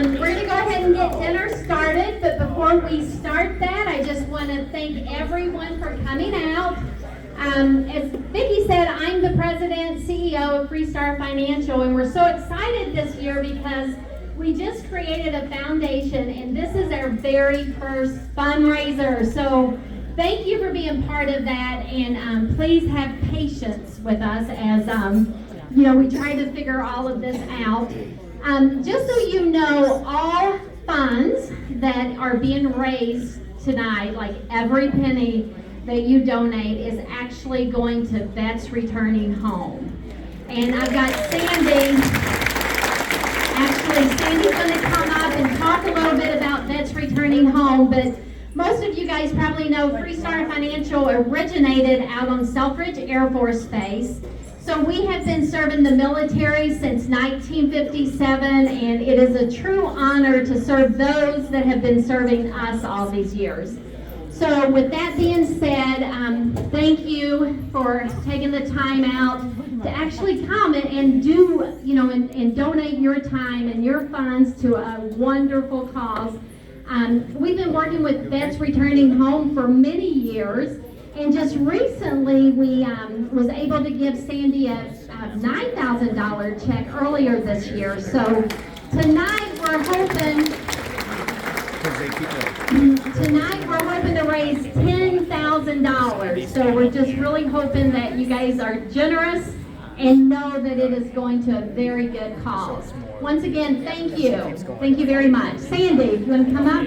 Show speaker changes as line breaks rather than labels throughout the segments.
We're going to go ahead and get dinner started, but before we start that, I just want to thank everyone for coming out. As Vicki said, I'm the president, CEO of FreeStar Financial, and we're so excited this year because we just created a foundation, and this is our very first fundraiser. So thank you for being part of that, and please have patience with us as we try to figure all of this out. Just so you know, all funds that are being raised tonight, like every penny that you donate, is actually going to Vets Returning Home. And I've got Sandy. Actually, Sandy's going to come up and talk a little bit about Vets Returning Home, but most of you guys probably know FreeStar Financial originated out on Selfridge Air Force Base. So we have been serving the military since 1957, and it is a true honor to serve those that have been serving us all these years. So with that being said, thank you for taking the time out to actually come and do, and donate your time and your funds to a wonderful cause. We've been working with Vets Returning Home for many years, and just recently we was able to give Sandy a $9,000 check earlier this year. So tonight we're hoping to raise $10,000. So we're just really hoping that you guys are generous and know that it is going to a very good cause. Once again, thank you. Thank you very much. Sandy, you want to come up?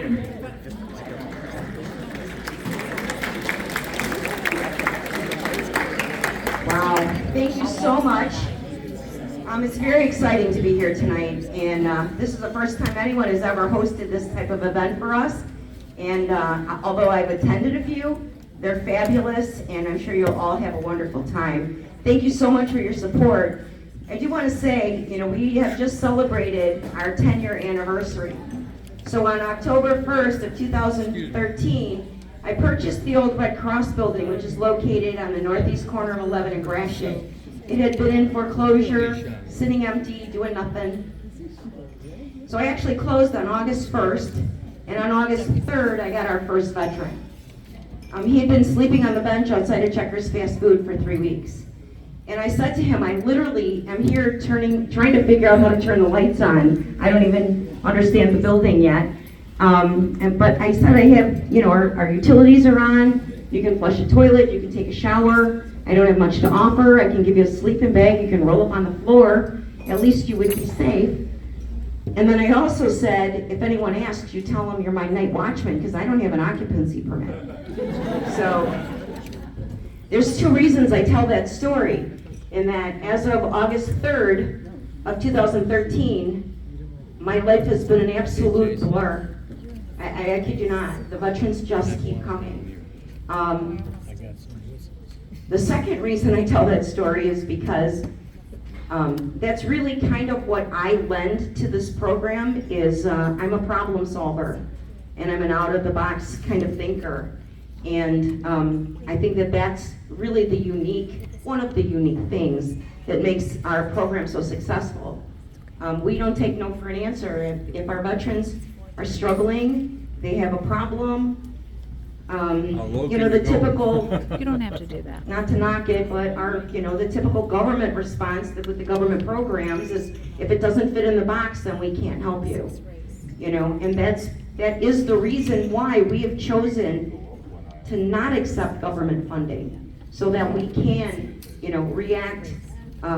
Wow, thank you so much. It's very exciting to be here tonight, and this is the first time anyone has ever hosted this type of event for us. And although I've attended a few, they're fabulous, and I'm sure you'll all have a wonderful time. Thank you so much for your support. I do want to say, we have just celebrated our 10-year anniversary. So on October 1st of 2013, I purchased the old Red Cross building, which is located on the northeast corner of 11 and Gratiot. It had been in foreclosure, sitting empty, doing nothing. So I actually closed on August 1st, and on August 3rd, I got our first veteran. He had been sleeping on the bench outside of Checkers Fast Food for 3 weeks. And I said to him, I literally am here trying to figure out how to turn the lights on. I don't even understand the building yet. But I said, I have, our utilities are on. You can flush a toilet, you can take a shower. I don't have much to offer. I can give you a sleeping bag. You can roll up on the floor. At least you would be safe. And then I also said, if anyone asks, you tell them you're my night watchman, because I don't have an occupancy permit. So there's two reasons I tell that story. In that as of August 3rd of 2013, my life has been an absolute blur. I kid you not. The veterans just keep coming. The second reason I tell that story is because that's really kind of what I lend to this program is I'm a problem solver, and I'm an out-of-the-box kind of thinker. And I think that that's really one of the unique things that makes our program so successful. We don't take no for an answer. If our veterans are struggling, they have a problem, the typical,
You don't have to do that.
not to knock it, but the typical government response with the government programs is, if it doesn't fit in the box, then we can't help you. And that is the reason why we have chosen to not accept government funding, so that we can, react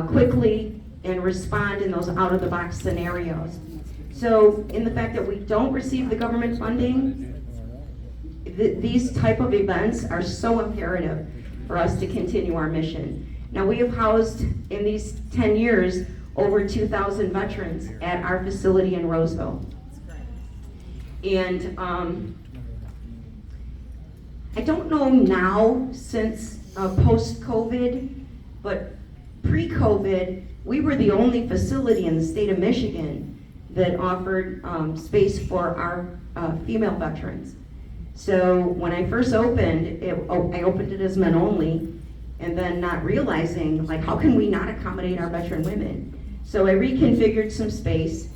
quickly and respond in those out-of-the-box scenarios. So in the fact that we don't receive the government funding, these type of events are so imperative for us to continue our mission. Now, we have housed in these 10 years over 2,000 veterans at our facility in Roseville. And I don't know now since post-COVID, but pre-COVID, we were the only facility in the state of Michigan that offered space for our female veterans. So when I first opened, I opened it as men only, and then not realizing, how can we not accommodate our veteran women? So I reconfigured some space.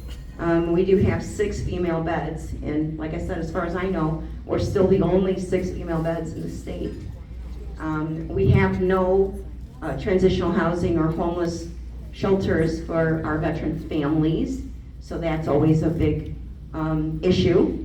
We do have 6 female beds, and like I said, as far as I know, we're still the only 6 female beds in the state. We have no transitional housing or homeless shelters for our veteran families, so that's always a big issue.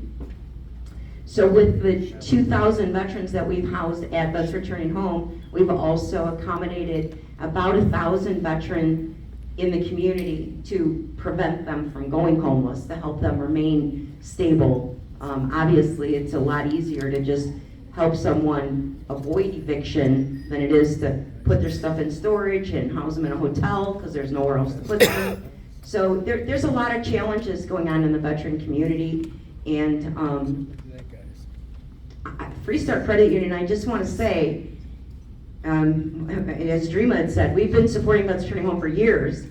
So with the 2,000 veterans that we've housed at Vets Returning Home, we've also accommodated about 1,000 veterans in the community to prevent them from going homeless, to help them remain stable. Obviously, it's a lot easier to just help someone avoid eviction than it is to put their stuff in storage and house them in a hotel because there's nowhere else to put them. So there's a lot of challenges going on in the veteran community, and FreeStar Credit Union, I just want to say, as Dreama had said, we've been supporting Vets Returning Home for years.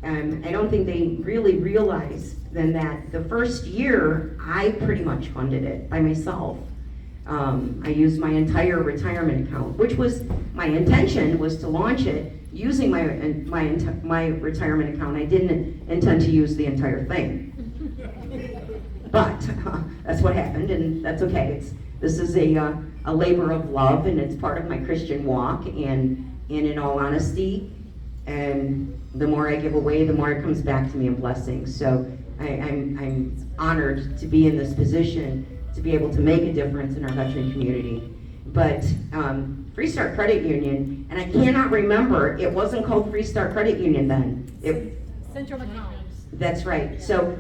I don't think they really realize then that the first year, I pretty much funded it by myself. I used my entire retirement account, which was, my intention was to launch it using my retirement account. I didn't intend to use the entire thing. But that's what happened, and that's okay. This is a labor of love, and it's part of my Christian walk, and in all honesty, and the more I give away, the more it comes back to me in blessings. So I'm honored to be in this position, to be able to make a difference in our veteran community. But FreeStar Credit Union, and I cannot remember, it wasn't called FreeStar Credit Union then.
Central Accounts.
That's right. So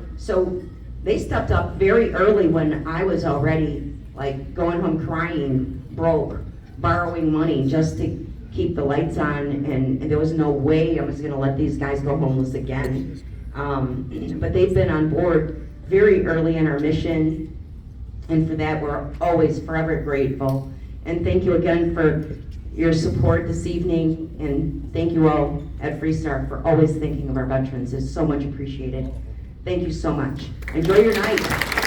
they stepped up very early when I was already like going home crying, broke, borrowing money just to keep the lights on, and there was no way I was going to let these guys go homeless again. But they've been on board very early in our mission, and for that we're always forever grateful. And thank you again for your support this evening, and thank you all at FreeStar for always thinking of our veterans. It's so much appreciated. Thank you so much. Enjoy your night.